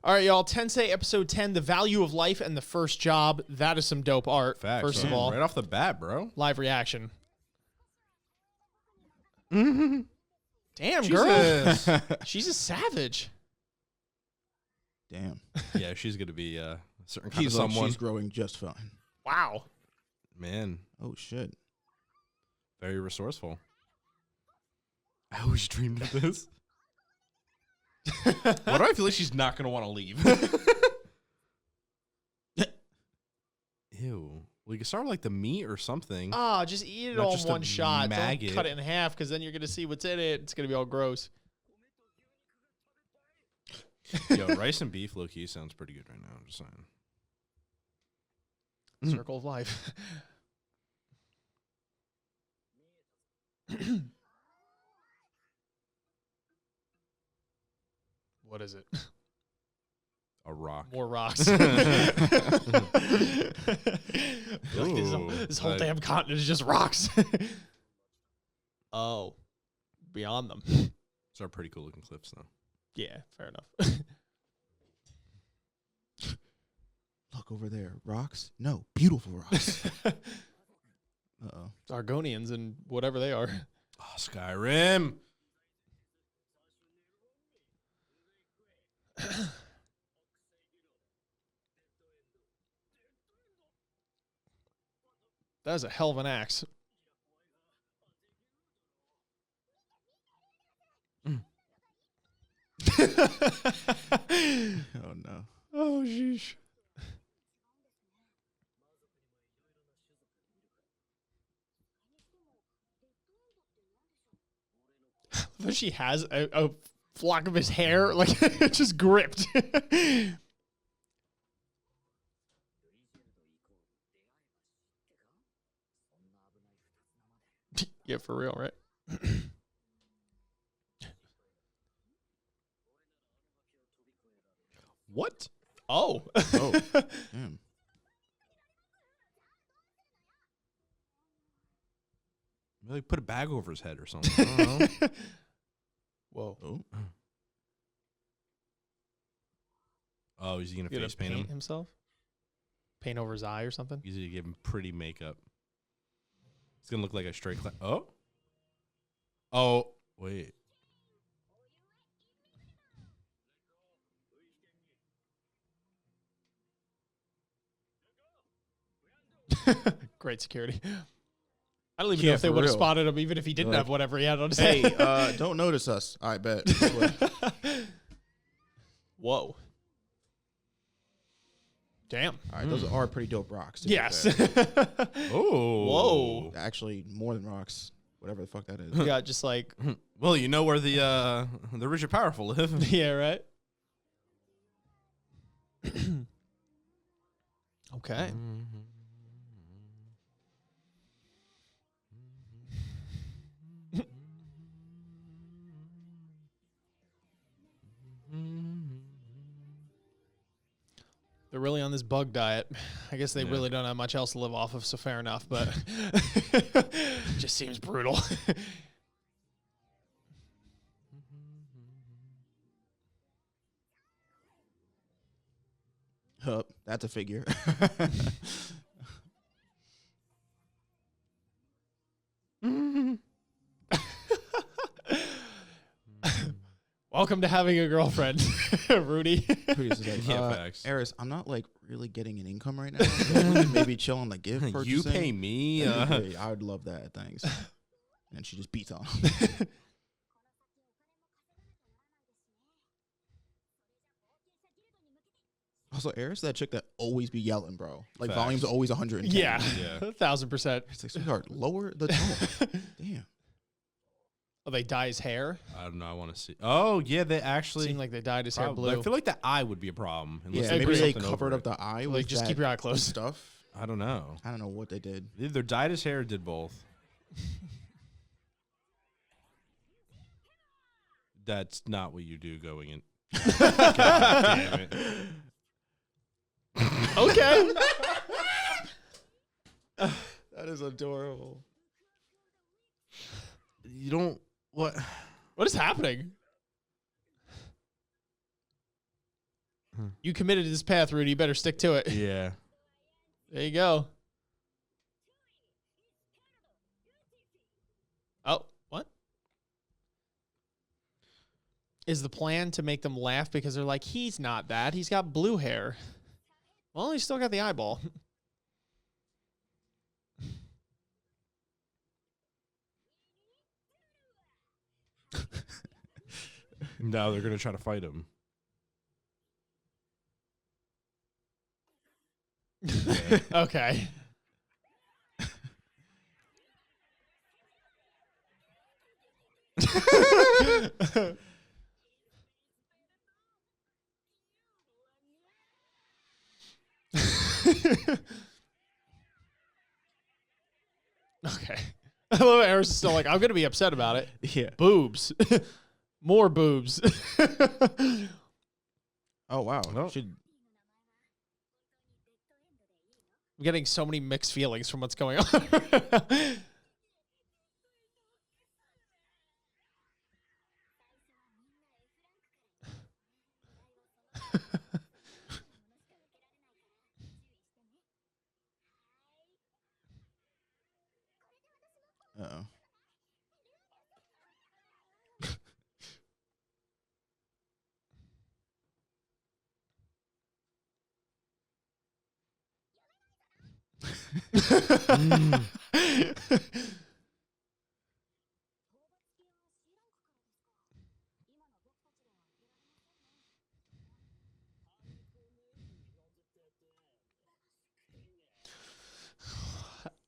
All right, y'all. Tensei episode 10, The Value of Life and the First Job. That is some dope art. Facts. First of all, right off the bat, bro. live reaction. Mm-hmm. Damn, girl. Jesus. She's a savage. Damn. Yeah, she's gonna be a certain kind of He's like, someone. she's growing just fine. Wow. Man, Oh, shit. very resourceful. I always dreamed of this. Why do I feel like she's not gonna want to leave? Ew. Well, you can start with like the meat or something. Ah, just eat it Not all in just a one shot. maggot. Don't cut it in half because then you're going to see what's in it. It's going to be all gross. Yo, rice and beef low-key sounds pretty good right now. I'm just saying. Circle of life. What is it? A rock. More rocks. I feel like Ooh, this whole like- damn continent is just rocks. Oh, beyond them. Those are pretty cool looking cliffs, though. Yeah, fair enough. Look over there. Rocks? No, beautiful rocks. Uh-oh. Argonians and whatever they are. Oh, Skyrim. That is a hell of an axe. Oh, no. Oh, sheesh. But she has a flock of his hair, like, just gripped. Yeah, for real, right? What? Oh. Oh, damn. Maybe put a bag over his head or something. I don't know. Whoa. Oh. Oh, is he gonna You gonna face paint him? himself? Paint over his eye or something? He's gonna give him pretty makeup. It's gonna look like a straight. Oh. Oh, wait. Great security. I don't even Yeah, know if they for would have real. spotted him, even if he didn't Like, have whatever he had on his Hey, head. don't notice us. I bet. Whoa. Damn. All right, those are pretty dope rocks. to be Yes. fair. Oh. Whoa. Actually, more than rocks. Whatever the fuck that is. You got just like, Well, you know where the rich and powerful live. yeah, right? Okay. They're really on this bug diet. I guess they Yeah. really don't have much else to live off of, so fair enough, but just seems brutal. Hup, that's a figure. Welcome to having a girlfriend, Rudy. Who's just like, Yeah, facts. Eris, I'm not like really getting an income right now. So we could maybe chill on the gift purchasing. You pay me. Hey, I would love that. Thanks. And she just beats on him. Also, Eris, that chick that always be yelling, bro. Like, Facts. volume's always 110. Yeah, Yeah. 1,000%. It's like, sweetheart, lower the tone. Damn. Oh, they dye his hair? I don't know. I want to see. Oh, yeah, they actually. Seemed like they dyed his hair probably- blue. I feel like the eye would be a problem. unless Yeah, they maybe put they something covered over up the eye with Like, just that keep your eye closed. stuff. it. I don't know. I don't know what they did. They either dyed his hair or did both. That's not what you do going in. God damn it. Okay. That is adorable. You don't. What? What is happening? You committed to this path, Rudy. You better stick to it. Yeah. There you go. Oh, what? Is the plan to make them laugh because they're like, he's not that. He's got blue hair. Well, he's still got the eyeball. Now they're gonna try to fight him. Okay. Okay. I love it. Eris is still like, I'm going to be upset about it. Yeah. Boobs. More boobs. Oh, wow. Nope. Should I'm getting so many mixed feelings from what's going on. Uh-oh.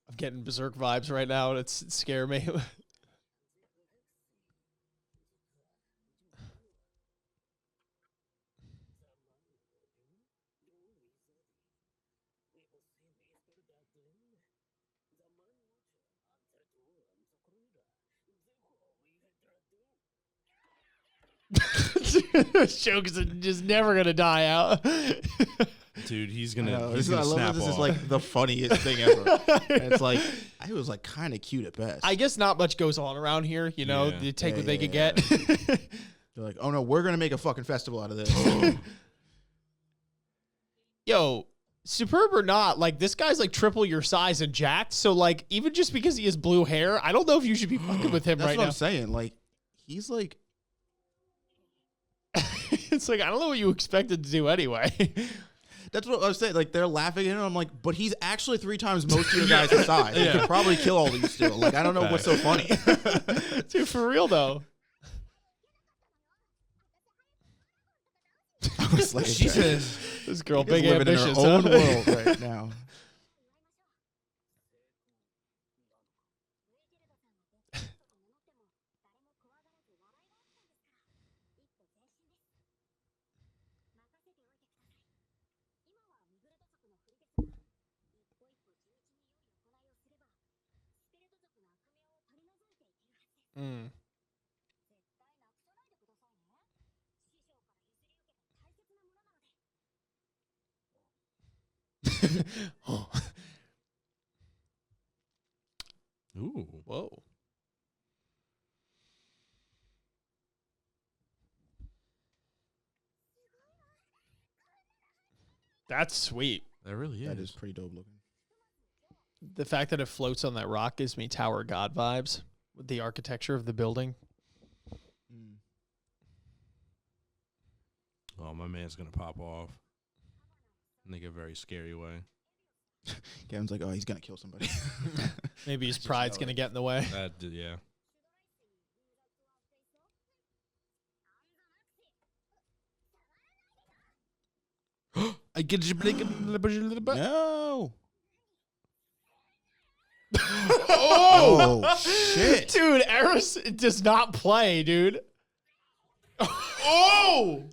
I'm getting berserk vibes right now, and it's scaring me. Joke is just never gonna die out. Dude, he's I gonna love snap that this off. is like the funniest thing ever. And it's like, I was like kind of cute at best. I guess not much goes on around here. You know, Yeah. they take what Yeah, they could yeah, get. They're like, oh no, we're gonna make a fucking festival out of this. Yo, superb or not, like this guy's like triple your size and jacked. So like, even just because he has blue hair, I don't know if you should be fucking with him That's right what now. I'm saying. Like, he's like, It's like I don't know what you expected to do anyway. that's what I was saying. Like, they're laughing at him. I'm like, but he's actually 3 times most of your guys' size. He could probably kill all of you still. Like, I don't know what's so funny. Dude, for real though. I was like, Jesus. This girl, She's big living in her ambitious. own Huh? world right now. Mm. Oh. Ooh. Whoa. That's sweet. That really is. That is pretty dope looking. The fact that it floats on that rock gives me Tower of God vibes with the architecture of the building. Oh, my man's gonna pop off. In like a very scary way. Kevin's like, oh, he's gonna kill somebody. Maybe his just pride's know going to it. get in the way. That did, yeah. I get you. No. Oh! Oh, shit. Dude, Eris does not play, dude. Oh!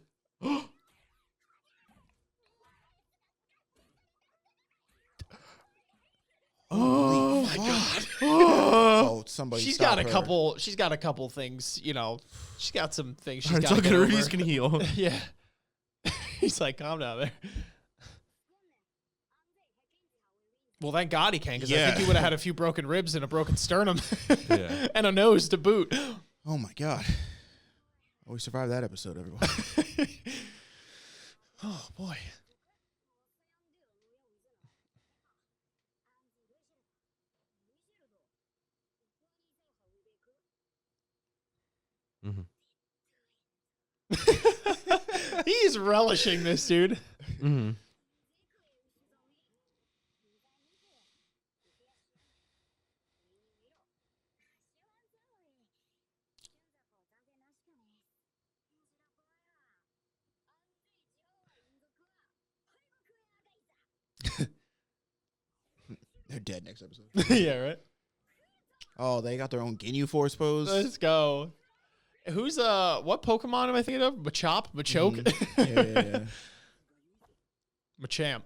Oh my god. Oh, somebody. She's stop got a her. couple. She's got a couple things. You know, she's got some things she's It's got to okay, get over. Rudy's gonna heal. Yeah. He's like, calm down there. Well, thank God he can, because I think Yeah. he would have had a few broken ribs and a broken sternum, Yeah. and a nose to boot. Oh my god. Oh, we survived that episode, everyone. Oh boy. Mm-hmm. He's relishing this, dude. Mm-hmm. They're dead next episode. Yeah, right. Oh, they got their own Ginyu Force pose. Let's go. Who's what Pokemon am I thinking of? Machop? Machoke? Yeah. Machamp.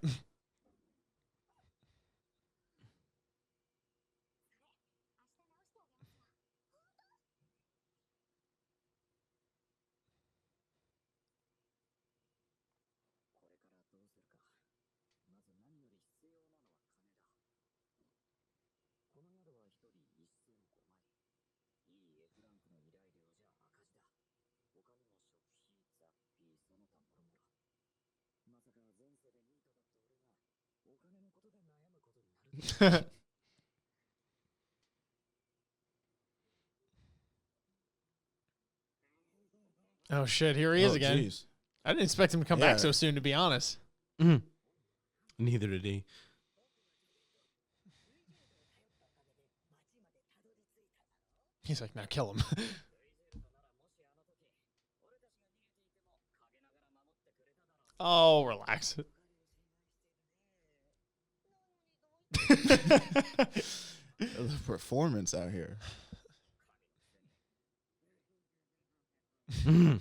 Oh shit, here he is again. Geez. I didn't expect him to come back so soon, to be honest. Mm-hmm. Neither did he. He's like, now kill him. Oh, relax. The performance out here. Mm-hmm.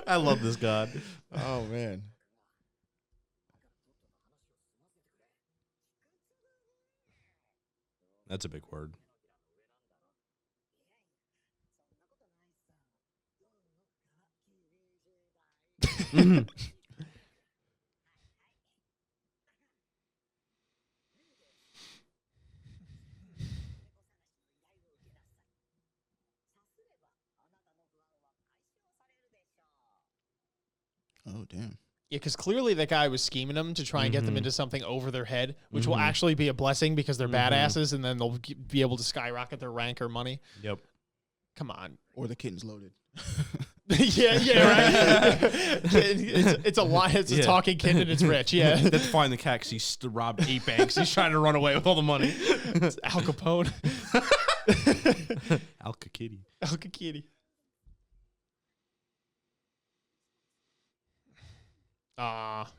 I love this god. Oh man. That's a big word. Mm-hmm. Oh damn. Yeah, because clearly that guy was scheming them to try and get them Mhm. into something over their head, which will Mhm. actually be a blessing because they're Mhm. badasses, and then they'll be able to skyrocket their rank or money. Yep. Come on. Or the kitten's loaded. yeah, right. it's a lie. It's a Yeah. talking kid and it's rich. Yeah, That's fine. The cat 'cause he's robbed 8 banks. He's trying to run away with all the money. it's Al Capone. Alka Kitty. Al Capone.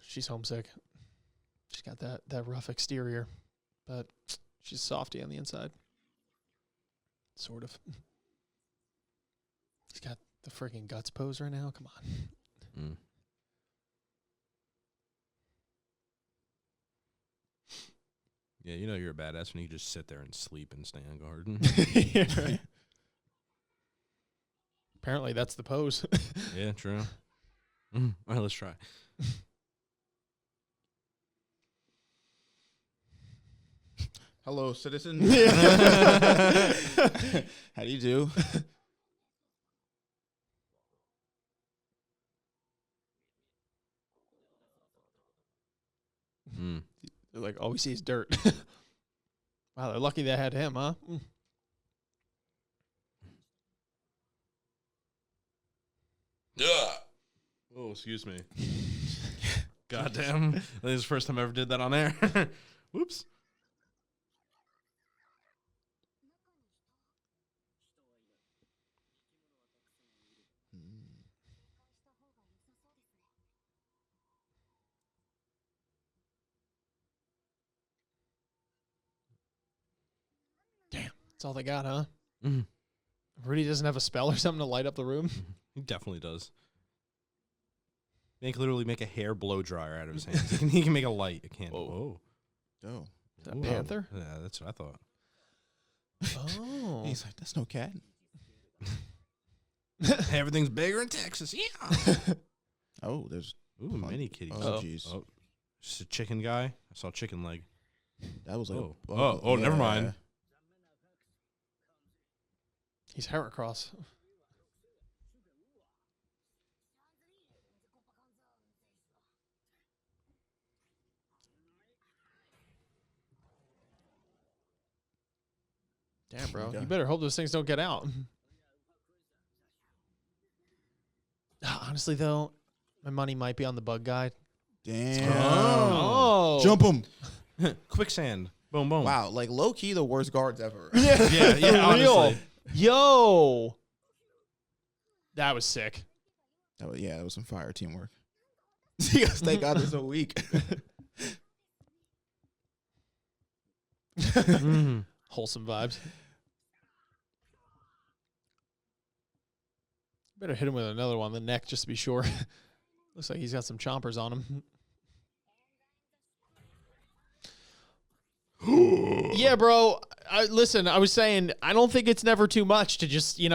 She's homesick. She's got that rough exterior, but she's softy on the inside. Sort of. She's got the freaking guts pose right now. Come on. Mm. Yeah, you know you're a badass when you just sit there and sleep and stay on guard. Yeah, right. Apparently, that's the pose. Yeah, true. All right, let's try. Hello, citizen. Yeah. How do you do? Mm. They're like, all we see is dirt. Wow, they're lucky they had him, huh? Mm. Oh, excuse me. Goddamn. This is the first time I ever did that on air. Whoops. Damn, that's all they got, huh? Mm. Rudy doesn't have a spell or something to light up the room. He definitely does. He can literally make a hair blow dryer out of his hands. He can make a light. A candle. Oh. Whoa. Is that a panther? Yeah, that's what I thought. Oh. He's like, that's no cat. Everything's bigger in Texas. Yeah. Oh, there's Ooh, mini kitties. Oh, jeez. Oh, just a chicken guy. I saw chicken leg. That was like Oh, never mind. He's Heracross. Damn, bro. Okay. You better hope those things don't get out. Honestly, though, my money might be on the bug guy. Damn. Oh. Jump him. Quicksand. Boom, boom. Wow, like low key the worst guards ever. Yeah, For real. honestly. Yo. That was sick. That was some fire teamwork. Yes, thank God this a week. Mhm. Wholesome vibes. Better hit him with another one in the neck just to be sure. Looks like he's got some chompers on him. Yeah, bro. Listen, I was saying, I don't think it's never too much to just, hit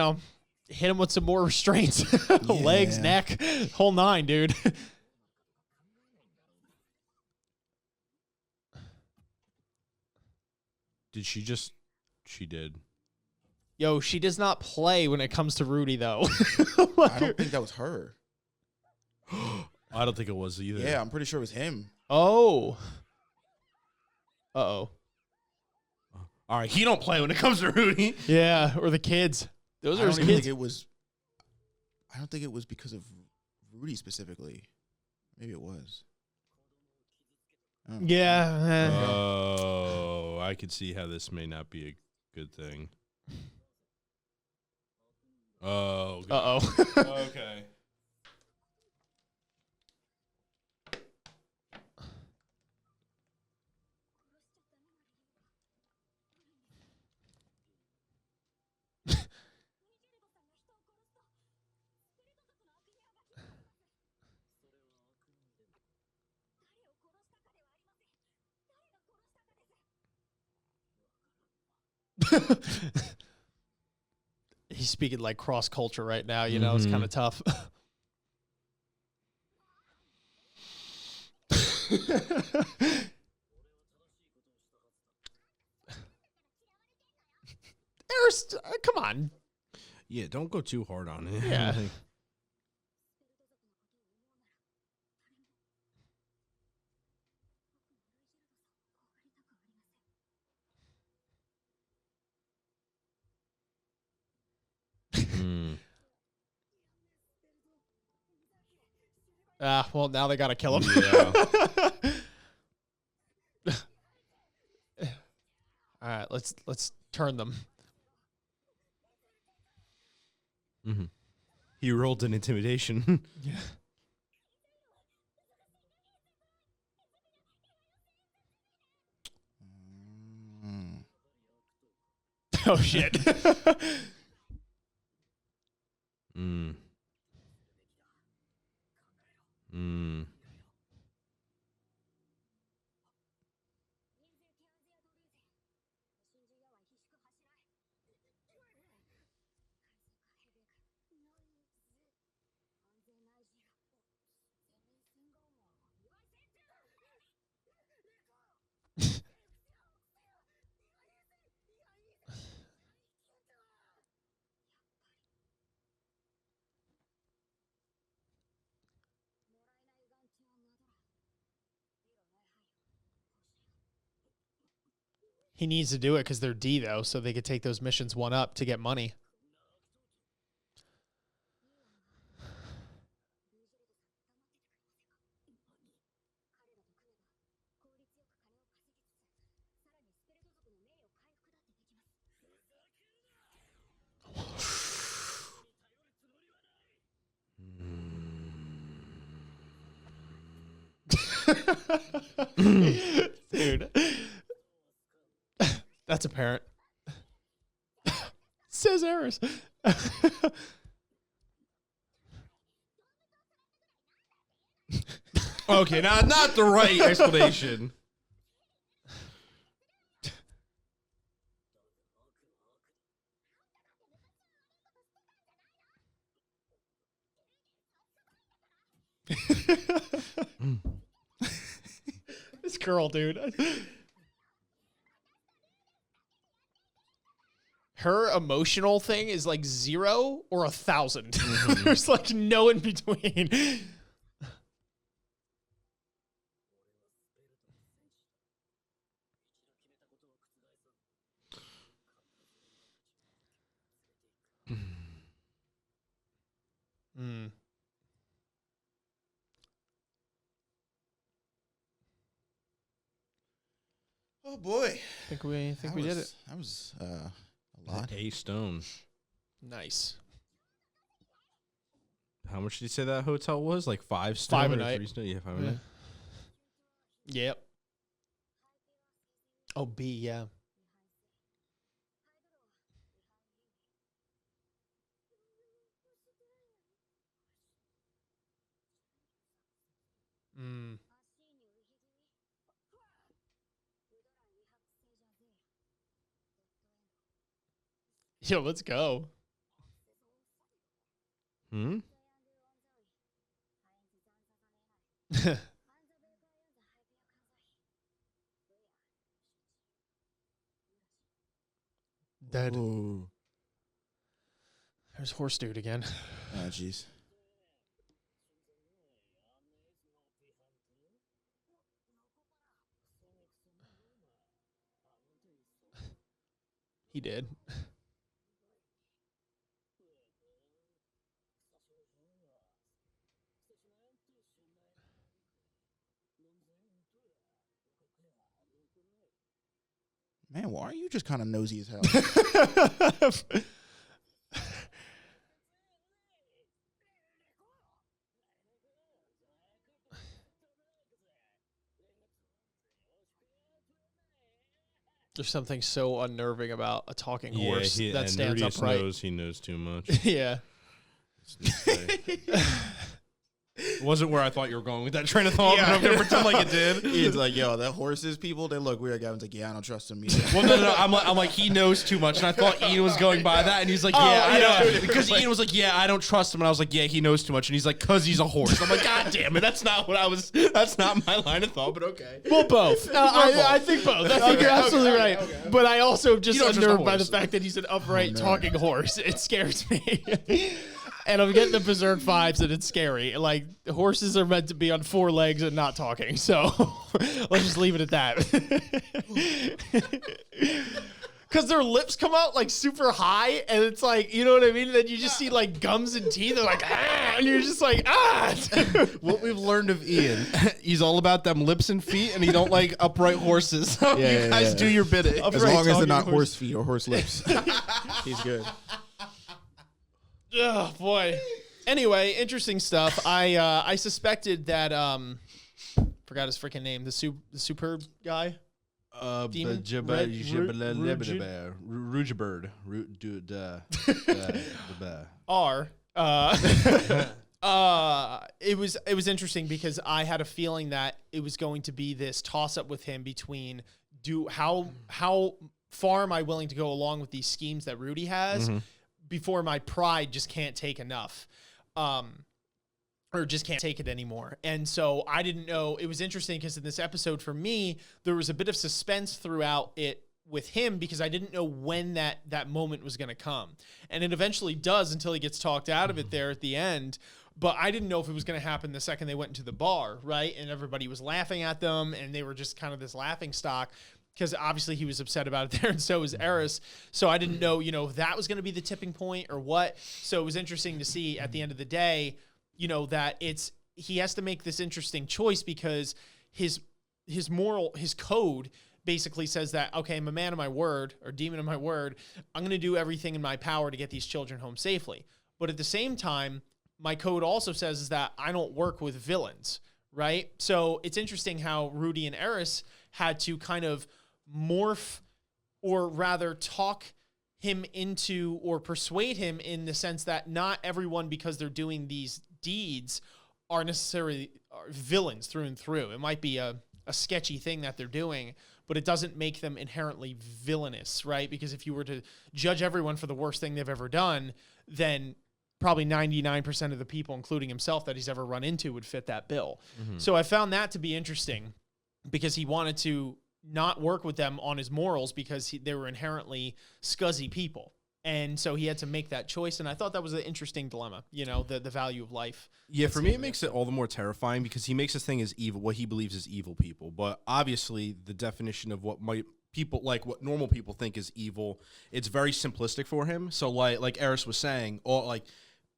him with some more restraints. Legs, neck, whole nine, dude. Did she just? She did. Yo, she does not play when it comes to Rudy, though. I don't think that was her. I don't think it was either. Yeah, I'm pretty sure it was him. Oh. Uh-oh. All right, he don't play when it comes to Rudy. Yeah, or the kids. Those I are don't his even kids. think it was. I don't think it was because of Rudy specifically. Maybe it was. I don't know. Yeah. Oh, I could see how this may not be a good thing. Oh. Uh-oh. Okay. He's speaking like cross culture right now, it's kind of tough. Come on. Yeah, don't go too hard on it. Yeah. Mm. Well, now they got to kill him. Yeah. All right, let's turn them. Mm-hmm. He rolled an intimidation. Yeah. Mm. Oh shit. Mm. Mm. He needs to do it because they're D though, so they could take those missions one up to get money. Dude. That's apparent. Says Eris. Okay, not the right explanation. This girl, dude. her emotional thing is like 0 or 1,000. There's like no in between. Mm. Oh boy. I think we did it. That was a lot. A stone. Nice. How much did you say that hotel was? Like 5 stone? 5 a or night. 3 stone? Yeah, 5 a Yeah. night. Yep. Oh, B, yeah. Mm. Yo, let's go. Hmm? Dead. Ooh. There's horse dude again. Oh, jeez. He did. Man, why are you just kind of nosy as hell? There's something so unnerving about a talking horse Yeah, that stands Rudius upright. knows he knows too much. Yeah. It wasn't where I thought you were going with that train of thought, Yeah. but I'm going to pretend like it did. He's like, yo, that horses people, they look weird. Gavin's like, yeah, I don't trust them either. Well, no. I'm like, he knows too much, and I thought Ian was going by that, and he's like, Oh, yeah, I yeah. know, because Ian was like, yeah, I don't trust him, and I was like, yeah, he knows too much, and he's like, cause he's a horse. I'm like, god damn it, that's not my line of thought, but okay. Well, both. I think both. I think you're absolutely right. okay. But I also just You don't trust a unnerved by the horse. fact that he's an upright no. talking horse. It scares me. And I'm getting the berserk vibes and it's scary. Like, horses are meant to be on 4 legs and not talking. So let's just leave it at that. Because their lips come out like super high, and it's like, you know what I mean? And then you just see like gums and teeth. They're like, ah, and you're just like, ah. What we've learned of Ian, he's all about them lips and feet, and he don't like upright horses. So Yeah, you yeah, guys yeah. do your bidding. As Upright long as they're talking not horse. horse feet or horse lips. He's good. Oh boy. Anyway, interesting stuff. I suspected that forgot his freaking name. The superb guy. Demon? Rugebird. R. It was interesting because I had a feeling that it was going to be this toss up with him between how far am I willing to go along with these schemes that Rudy has before my pride just can't take enough. Or just can't take it anymore. And so I didn't know. It was interesting because in this episode for me, there was a bit of suspense throughout it with him because I didn't know when that moment was going to come. And it eventually does until he gets talked out of it there at the end. But I didn't know if it was going to happen the second they went into the bar, right? And everybody was laughing at them and they were just kind of this laughing stock because obviously he was upset about it there and so was Eris. So I didn't know, if that was going to be the tipping point or what. So it was interesting to see at the end of the day, that he has to make this interesting choice because his code basically says that, okay, I'm a man of my word or demon of my word. I'm going to do everything in my power to get these children home safely. But at the same time, my code also says is that I don't work with villains, right? So it's interesting how Rudy and Eris had to kind of morph or rather talk him into or persuade him in the sense that not everyone, because they're doing these deeds, are necessarily villains through and through. It might be a sketchy thing that they're doing, but it doesn't make them inherently villainous, right? Because if you were to judge everyone for the worst thing they've ever done, then probably 99% of the people, including himself, that he's ever run into would fit that bill. So I found that to be interesting because he wanted to not work with them on his morals because they were inherently scuzzy people. And so he had to make that choice. And I thought that was an interesting dilemma, the value of life. Yeah, for me, it makes it all the more terrifying because he makes this thing as evil, what he believes is evil people. But obviously, the definition of what what normal people think is evil, it's very simplistic for him. So like Eris was saying,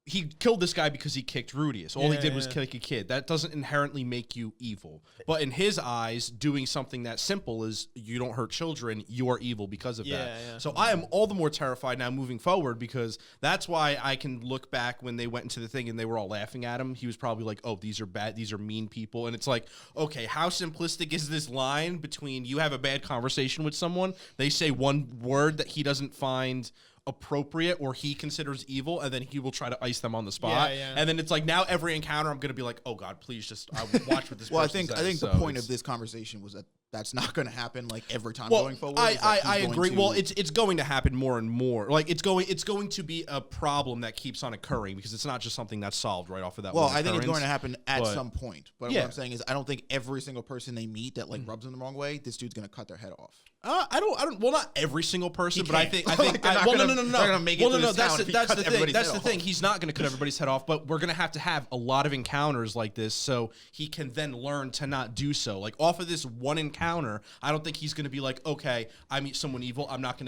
he killed this guy because he kicked Rudius. All he did was kick a kid. That doesn't inherently make you evil. But in his eyes, doing something that simple is you don't hurt children, you are evil because of that. Yeah. So I am all the more terrified now moving forward because that's why I can look back when they went into the thing and they were all laughing at him. He was probably like, oh, these are bad, these are mean people. And it's like, okay, how simplistic is this line between you have a bad conversation with someone, they say one word that he doesn't find appropriate or he considers evil, and then he will try to ice them on the spot. And then it's like now every encounter I'm going to be like, oh God, please just watch what this well, person says. I think the point of this conversation was that that's not going to happen like every time going forward. I agree. Well, it's going to happen more and more. Like it's going to be a problem that keeps on occurring because it's not just something that's solved right off of that. Well, I think it's going to happen at some point. But yeah. what I'm saying is I don't think every single person they meet that like rubs them the wrong way, this dude's going to cut their head off. I don't. Well, not every single person, but I think. They're not gonna make it to this town if he That's cuts the thing. everybody's That's head the off. thing. He's not going to cut everybody's head off, but we're going to have a lot of encounters like this, so he can then learn to not do so. Like off of this one encounter, I don't think he's going to be like, okay, I meet someone evil. I'm not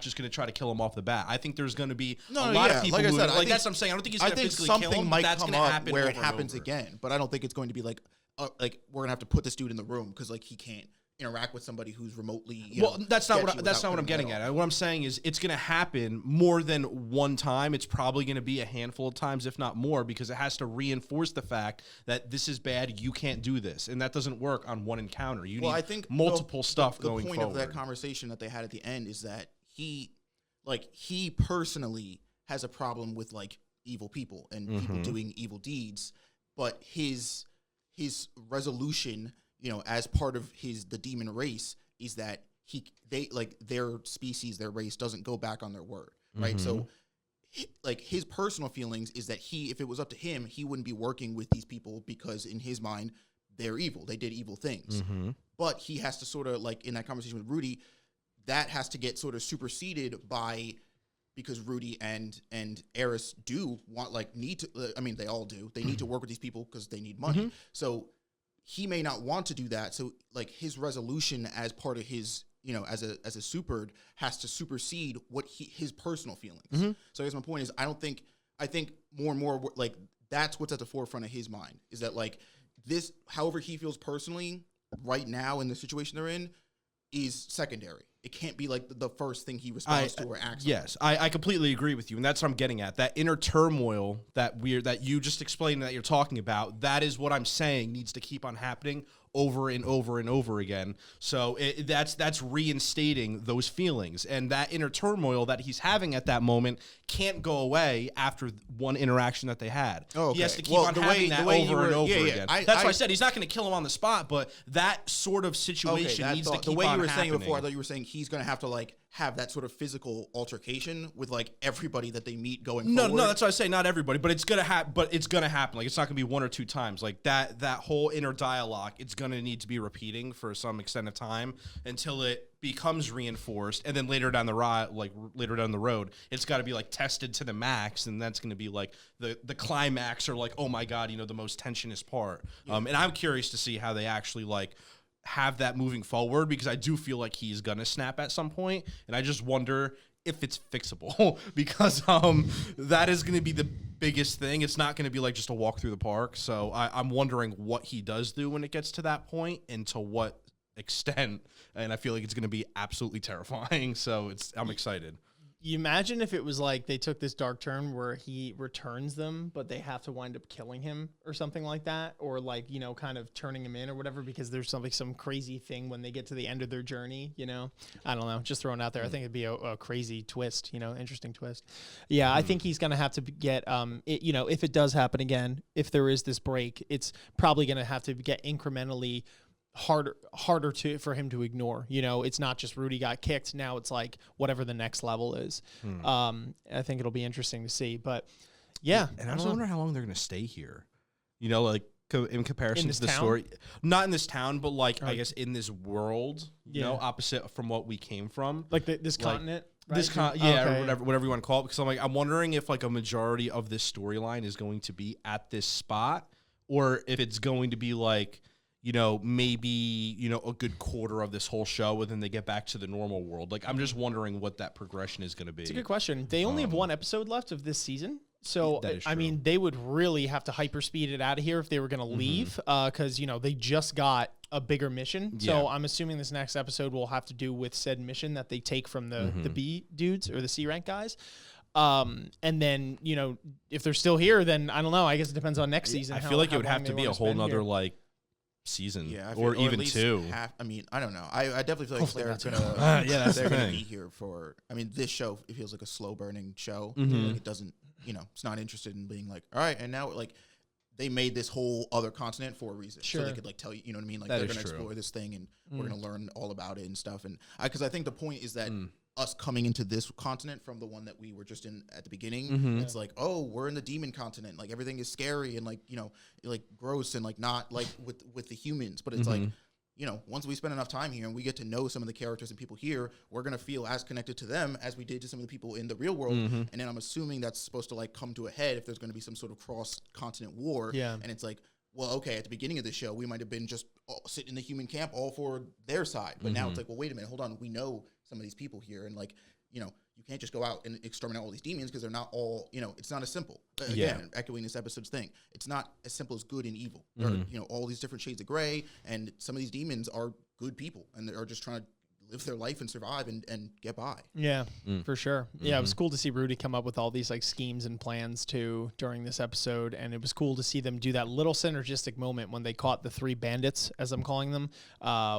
just going to try to kill him off the bat. I think there's going to be a lot of people. Like I said, that's what I'm saying. I don't think he's going to physically kill him. Something might that's come going to up happen where it over and happens over. again, but I don't think it's going to be like we're going to have to put this dude in the room because like he can't interact with somebody who's remotely. That's not what I'm getting at. What I'm saying is it's going to happen more than one time. It's probably going to be a handful of times, if not more, because it has to reinforce the fact that this is bad. You can't do this, and that doesn't work on one encounter. You need I think multiple stuff going forward. The point of that conversation that they had at the end is that he personally has a problem with like evil people and people doing evil deeds, but his resolution, as part of the demon race, is that their species, their race doesn't go back on their word, right? So, like his personal feelings is that if it was up to him, he wouldn't be working with these people because in his mind they're evil, they did evil things. But he has to sort of like in that conversation with Rudy, that has to get sort of superseded because Rudy and Eris do want need to. I mean, they all do. They need to work with these people because they need money. So he may not want to do that. So like his resolution as part of his, as a supered has to supersede what his personal feelings. So I guess my point is I think more and more like that's what's at the forefront of his mind is that like this, however he feels personally right now in the situation they're in is secondary. It can't be like the first thing he responds to or acts on. Yes, I completely agree with you, and that's what I'm getting at. That inner turmoil that you just explained that you're talking about, that is what I'm saying needs to keep on happening over and over and over again. So that's reinstating those feelings, and that inner turmoil that he's having at that moment can't go away after one interaction that they had. Oh, okay. He has to keep on having that over and over again. That's why I said he's not going to kill him on the spot, but that sort of situation needs to keep on happening. The way you were saying it before, I thought you were saying he's going to have to like have that sort of physical altercation with like everybody that they meet going forward. No, that's what I say. Not everybody, but it's gonna happen. Like it's not gonna be one or two times. Like that whole inner dialogue, it's gonna need to be repeating for some extent of time until it becomes reinforced, and then later down the road, it's got to be like tested to the max, and that's gonna be like the climax or like, oh my God, the most tensionous part. Yeah. And I'm curious to see how they actually like have that moving forward, because I do feel like he's gonna snap at some point, and I just wonder if it's fixable because that is going to be the biggest thing. It's not going to be like just a walk through the park. So I'm wondering what he does do when it gets to that point and to what extent. And I feel like it's going to be absolutely terrifying. So I'm excited. You imagine if it was like they took this dark turn where he returns them, but they have to wind up killing him or something like that, or like, kind of turning him in or whatever, because there's some crazy thing when they get to the end of their journey, I don't know, just throwing it out there. I think it'd be a crazy twist, interesting twist. Yeah, I think he's going to have to get, if it does happen again, if there is this break, it's probably going to have to get incrementally harder for him to ignore. It's not just Rudy got kicked. Now it's like whatever the next level is. I think it'll be interesting to see. But yeah, and I also wonder how long they're going to stay here. Like in comparison this to the town? story. Not in this town, but like I Right. guess in this world, you Yeah. know, opposite from what we came from. Like this Like, continent, right? This Okay, or whatever you want to call it. Because I'm wondering if like a majority of this storyline is going to be at this spot, or if it's going to be like, you know, maybe, you know, a good quarter of this whole show, and then they get back to the normal world. Like, I'm just wondering what that progression is going to be. It's a good question. They only have one episode left of this season. So, That is I mean, they would really have to hyperspeed it out of here if they were going to leave, because, you know, they just got a bigger mission. So I'm assuming this next episode will have to do with said mission that they take from the B dudes or the C rank guys. And then, you know, if they're still here, then I don't know. I guess it depends on next season. I feel like it would long have they to be wanna a whole spend nother here. like season, Yeah, or at even least 2. I mean, I don't know. I definitely feel like Hopefully they're not gonna Yeah, that's they're the gonna thing. be here for. I mean, this show it feels like a slow burning show. Mhm. Like it doesn't, you know, it's not interested in being like, all right, and now like they made this whole other continent for a reason, so Sure. they could like tell you, you know what I mean? Like That they're is gonna true. explore this thing, and we're gonna learn all about it and stuff. And because I think the point is that. Us coming into this continent from the one that we were just in at the beginning, it's like, oh, we're in the demon continent. Like everything is scary and like, you know, like gross and like not like with the humans. But it's like, you know, once we spend enough time here and we get to know some of the characters and people here, we're gonna feel as connected to them as we did to some of the people in the real world. And then I'm assuming that's supposed to like come to a head if there's gonna be some sort of cross continent war. Yeah. And it's like, well, okay, at the beginning of the show, we might have been just sitting in the human camp all for their side. But now it's like, well, wait a minute, hold on. We know some of these people here. And like, you know, you can't just go out and exterminate all these demons because they're not all, you know, it's not as simple. Again, echoing this episode's thing, it's not as simple as good and evil. There are, you know, all these different shades of gray. And some of these demons are good people and they are just trying to live their life and survive and get by. Yeah, for sure. Yeah, it was cool to see Rudy come up with all these like schemes and plans too during this episode, and it was cool to see them do that little synergistic moment when they caught the 3 bandits, as I'm calling them,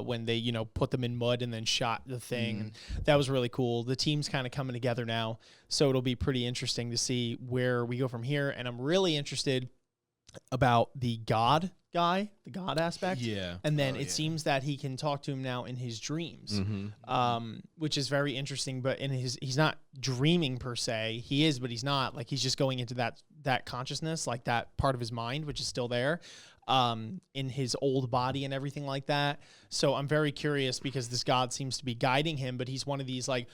when they, you know, put them in mud and then shot the thing. And that was really cool. The team's kind of coming together now, so it'll be pretty interesting to see where we go from here. And I'm really interested about the God guy, the God aspect. Yeah. And then it seems that he can talk to him now in his dreams, which is very interesting. But in he's not dreaming per se. He is, but he's not. Like he's just going into that consciousness, like that part of his mind, which is still there, in his old body and everything like that. So I'm very curious because this God seems to be guiding him, but he's one of these like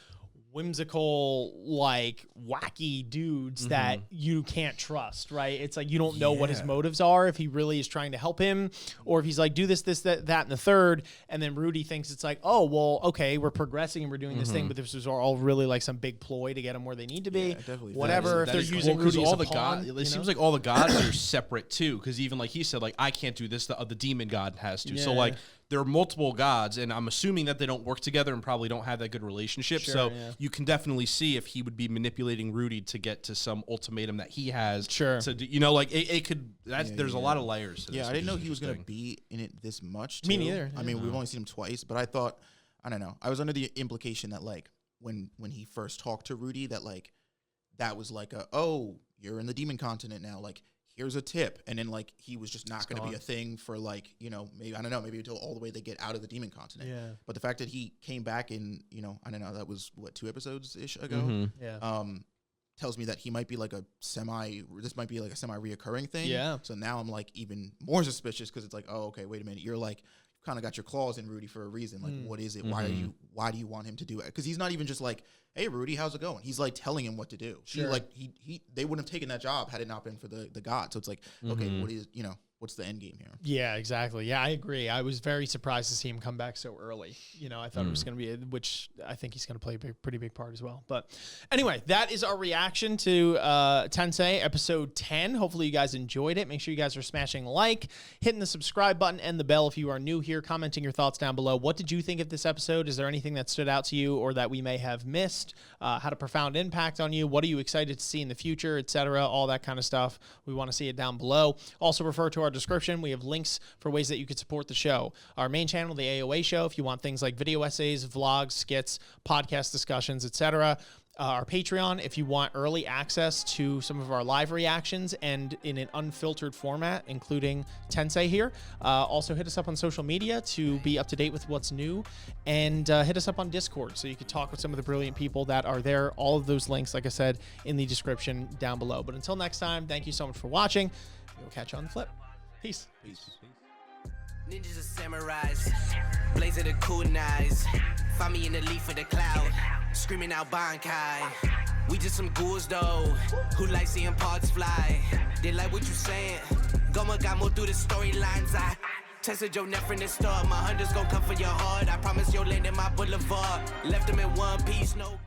whimsical, like wacky dudes that you can't trust, right? It's like you don't know what his motives are, if he really is trying to help him, or if he's like, do this, that, and the third. And then Rudy thinks it's like, oh, well, okay, we're progressing and we're doing this thing, but this was all really like some big ploy to get them where they need to be. Yeah, definitely. Whatever, if they're using Rudy as a pawn. It seems like all the gods are separate too, because even like he said, like I can't do this, the demon god has to. So Yeah. like there are multiple gods, and I'm assuming that they don't work together and probably don't have that good relationship. Sure, so yeah. you can definitely see if he would be manipulating Rudy to get to some ultimatum that he has. Sure. To do, you know, like it could. There's a lot of layers. To Yeah, this, I didn't which know is he was going to interesting. be in it this much. Me too. neither, I mean, we've only seen him twice, but I thought, I don't know. I was under the implication that like when he first talked to Rudy, that like that was like oh, you're in the demon continent now. Like here's a tip, and then like he was just not going to be a thing for like, you know, maybe I don't know, maybe until all the way they get out of the demon continent. Yeah. But the fact that he came back in, you know, I don't know, that was what 2 episodes ish ago. Yeah. Tells me that he might be like this might be like a semi-reoccurring thing. Yeah. So now I'm like even more suspicious because it's like, oh, okay, wait a minute. You're like, kind of got your claws in Rudy for a reason. Like, what is it? Why do you want him to do it? Because he's not even just like, hey, Rudy, how's it going? He's like telling him what to do. Sure. They wouldn't have taken that job had it not been for the god. So it's like, okay, what is, you know, what's the end game here? Yeah, exactly. Yeah, I agree. I was very surprised to see him come back so early. You know, I thought it was going to be, which I think he's going to play a pretty big part as well. But anyway, that is our reaction to Tensei episode 10. Hopefully you guys enjoyed it. Make sure you guys are smashing like, hitting the subscribe button and the bell if you are new here, commenting your thoughts down below. What did you think of this episode? Is there anything that stood out to you or that we may have missed? Had a profound impact on you? What are you excited to see in the future, etc.? All that kind of stuff. We want to see it down below. Also refer to our description. We have links for ways that you could support the show. Our main channel, the AOA show, if you want things like video essays, vlogs, skits, podcast discussions, etc. Our Patreon, if you want early access to some of our live reactions and in an unfiltered format, including Tensei here. Also hit us up on social media to be up to date with what's new, and hit us up on Discord so you can talk with some of the brilliant people that are there. All of those links, like I said, in the description down below. But until next time, thank you so much for watching. We'll catch you on the flip. Peace. Peace. Ninjas are samurais, blaze of the kunais. Find me in the leaf of the cloud, screaming out Bankai. We just some ghouls though, who like seeing parts fly. They like what you saying, Goma got more through the storylines. I tested your neck from the start, my hunters gon' come for your heart. I promise you'll land in my boulevard, left them in one piece, no.